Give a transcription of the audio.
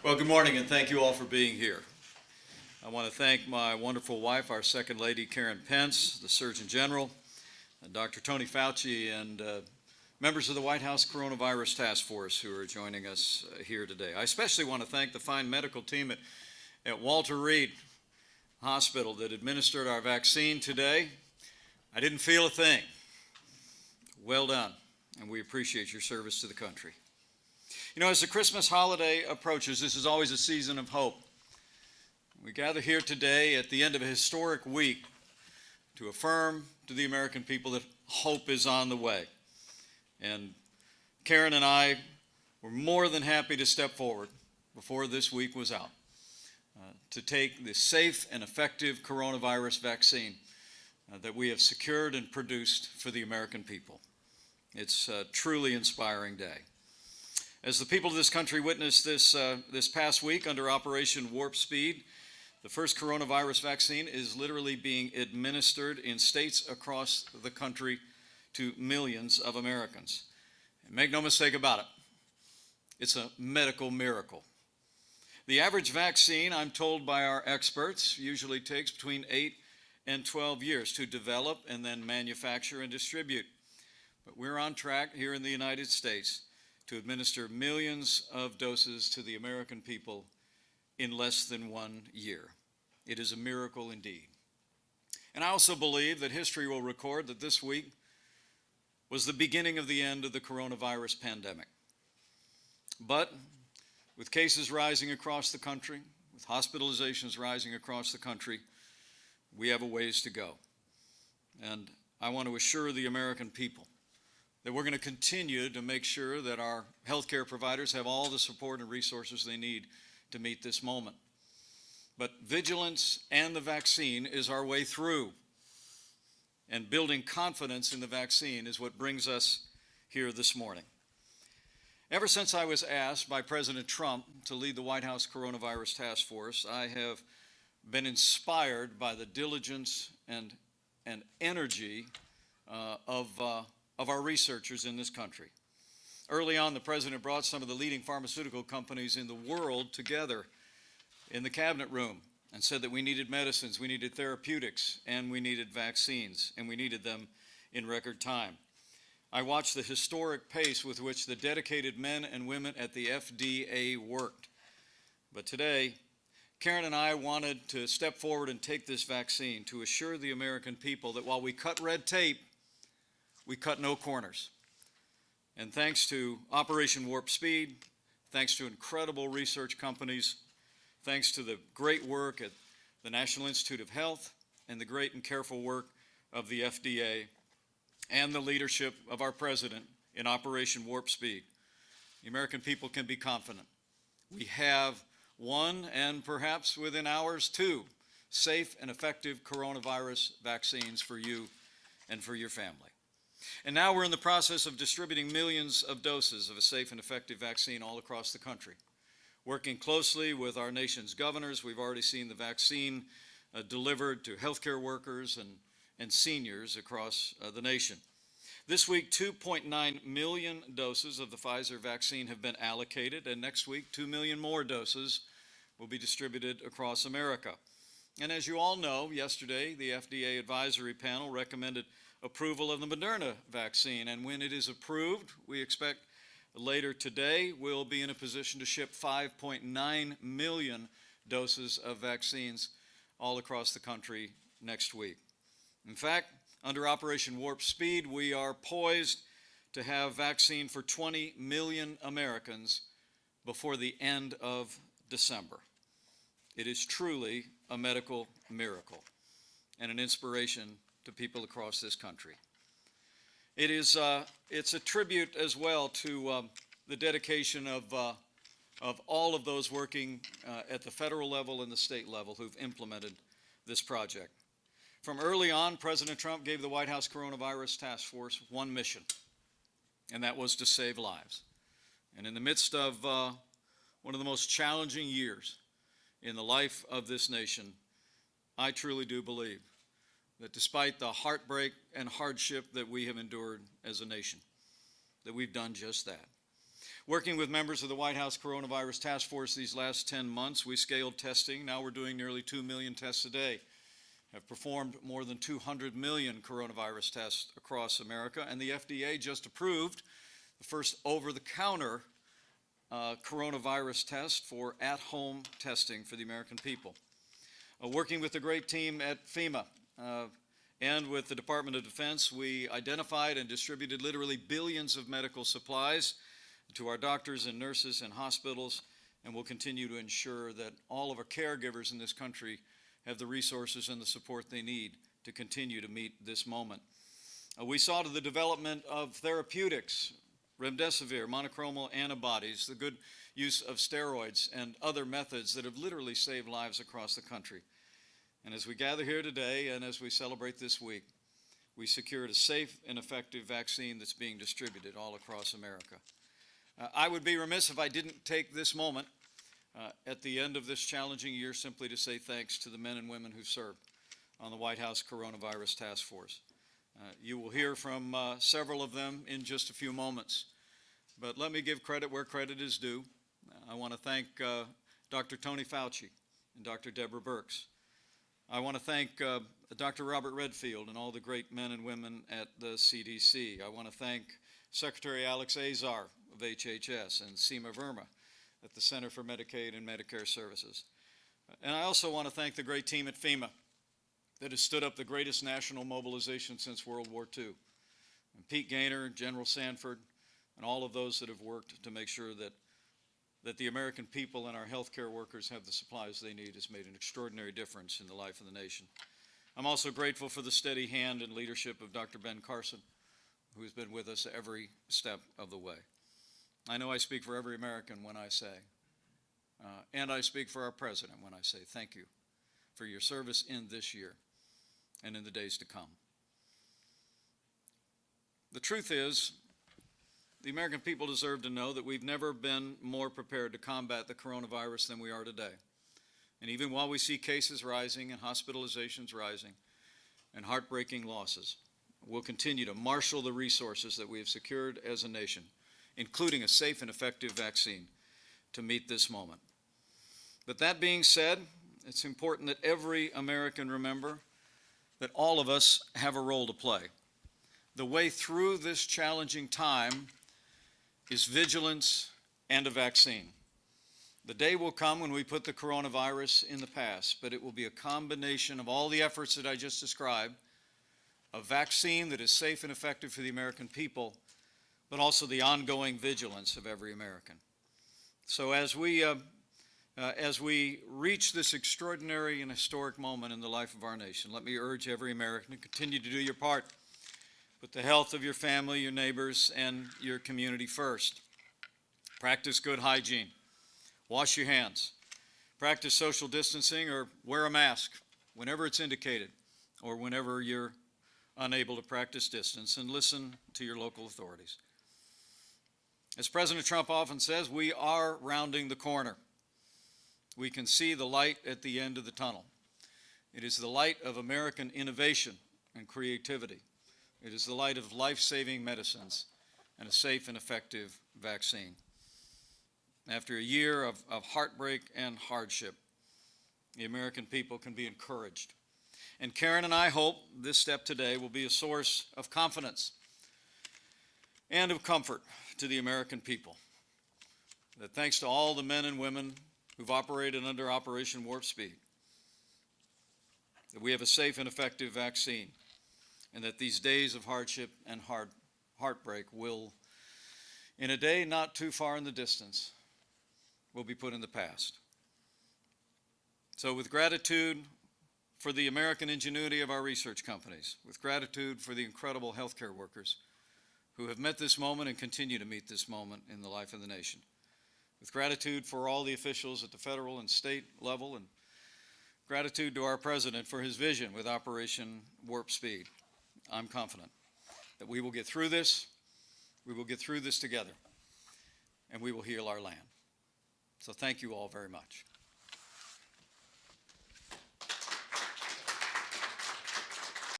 Well, good morning, and thank you all for being here. I want to thank my wonderful wife, our Second Lady, Karen Pence, the Surgeon General, Dr. Tony Fauci, and members of the White House Coronavirus Task Force who are joining us here today. I especially want to thank the fine medical team at Walter Reed Hospital that administered our vaccine today. I didn't feel a thing. Well done, and we appreciate your service to the country. You know, as the Christmas holiday approaches, this is always a season of hope. We gather here today at the end of a historic week to affirm to the American people that hope is on the way. And Karen and I were more than happy to step forward before this week was out to take the safe and effective coronavirus vaccine that we have secured and produced for the American people. It's a truly inspiring day. As the people of this country witnessed this past week under Operation Warp Speed, the first coronavirus vaccine is literally being administered in states across the country to millions of Americans. And make no mistake about it, it's a medical miracle. The average vaccine, I'm told by our experts, usually takes between 8 and 12 years to develop and then manufacture and distribute. But we're on track here in the United States to administer millions of doses to the American people in less than 1 year. It is a miracle indeed. And I also believe that history will record that this week was the beginning of the end of the coronavirus pandemic. But with cases rising across the country, with hospitalizations rising across the country, we have a ways to go. And I want to assure the American people that we're going to continue to make sure that our healthcare providers have all the support and resources they need to meet this moment. But vigilance and the vaccine is our way through. And building confidence in the vaccine is what brings us here this morning. Ever since I was asked by President Trump to lead the White House Coronavirus Task Force, I have been inspired by the diligence and energy of our researchers in this country. Early on, the President brought some of the leading pharmaceutical companies in the world together in the cabinet room and said that we needed medicines, we needed therapeutics, and we needed vaccines, and we needed them in record time. I watched the historic pace with which the dedicated men and women at the FDA worked. But today, Karen and I wanted to step forward and take this vaccine to assure the American people that while we cut red tape, we cut no corners. And thanks to Operation Warp Speed, thanks to incredible research companies, thanks to the great work at the National Institute of Health and the great and careful work of the FDA and the leadership of our President in Operation Warp Speed, the American people can be confident. We have one, and perhaps within hours, two, safe and effective coronavirus vaccines for you and for your family. And now we're in the process of distributing millions of doses of a safe and effective vaccine all across the country. Working closely with our nation's governors, we've already seen the vaccine delivered to healthcare workers and seniors across the nation. This week, 2.9 million doses of the Pfizer vaccine have been allocated, and next week, 2 million more doses will be distributed across America. And as you all know, yesterday, the FDA advisory panel recommended approval of the Moderna vaccine, and when it is approved, we expect later today we'll be in a position to ship 5.9 million doses of vaccines all across the country next week. In fact, under Operation Warp Speed, we are poised to have vaccine for 20 million Americans before the end of December. It is truly a medical miracle and an inspiration to people across this country. It's a tribute as well to the dedication of all of those working at the federal level and the state level who've implemented this project. From early on, President Trump gave the White House Coronavirus Task Force one mission, and that was to save lives. And in the midst of one of the most challenging years in the life of this nation, I truly do believe that despite the heartbreak and hardship that we have endured as a nation, that we've done just that. Working with members of the White House Coronavirus Task Force these last 10 months, we scaled testing. Now we're doing nearly 2 million tests a day. Have performed more than 200 million coronavirus tests across America, and the FDA just approved the first over-the-counter coronavirus test for at-home testing for the American people. Working with the great team at FEMA and with the Department of Defense, we identified and distributed literally billions of medical supplies to our doctors and nurses and hospitals, and will continue to ensure that all of our caregivers in this country have the resources and the support they need to continue to meet this moment. We saw to the development of therapeutics, remdesivir, monoclonal antibodies, the good use of steroids and other methods that have literally saved lives across the country. And as we gather here today and as we celebrate this week, we secured a safe and effective vaccine that's being distributed all across America. I would be remiss if I didn't take this moment at the end of this challenging year simply to say thanks to the men and women who served on the White House Coronavirus Task Force. You will hear from several of them in just a few moments, but let me give credit where credit is due. I want to thank Dr. Tony Fauci and Dr. Deborah Birx. I want to thank Dr. Robert Redfield and all the great men and women at the CDC. I want to thank Secretary Alex Azar of HHS and Seema Verma at the Center for Medicaid and Medicare Services. And I also want to thank the great team at FEMA that has stood up the greatest national mobilization since World War II. And Pete Gaynor, General Sanford, and all of those that have worked to make sure that the American people and our healthcare workers have the supplies they need has made an extraordinary difference in the life of the nation. I'm also grateful for the steady hand and leadership of Dr. Ben Carson, who has been with us every step of the way. I know I speak for every American when I say, and I speak for our President when I say thank you for your service in this year and in the days to come. The truth is, the American people deserve to know that we've never been more prepared to combat the coronavirus than we are today. And even while we see cases rising and hospitalizations rising and heartbreaking losses, we'll continue to marshal the resources that we have secured as a nation, including a safe and effective vaccine, to meet this moment. But that being said, it's important that every American remember that all of us have a role to play. The way through this challenging time is vigilance and a vaccine. The day will come when we put the coronavirus in the past, but it will be a combination of all the efforts that I just described, a vaccine that is safe and effective for the American people, but also the ongoing vigilance of every American. So as we reach this extraordinary and historic moment in the life of our nation, let me urge every American to continue to do your part. Put the health of your family, your neighbors, and your community first. Practice good hygiene. Wash your hands. Practice social distancing or wear a mask whenever it's indicated or whenever you're unable to practice distance, and listen to your local authorities. As President Trump often says, we are rounding the corner. We can see the light at the end of the tunnel. It is the light of American innovation and creativity. It is the light of life-saving medicines and a safe and effective vaccine. After a year of heartbreak and hardship, the American people can be encouraged. And Karen and I hope this step today will be a source of confidence and of comfort to the American people. That thanks to all the men and women who've operated under Operation Warp Speed, that we have a safe and effective vaccine, and that these days of hardship and heartbreak will, in a day not too far in the distance, will be put in the past. So with gratitude for the American ingenuity of our research companies, with gratitude for the incredible healthcare workers who have met this moment and continue to meet this moment in the life of the nation, with gratitude for all the officials at the federal and state level, and gratitude to our President for his vision with Operation Warp Speed, I'm confident that we will get through this, together, and we will heal our land. So thank you all very much.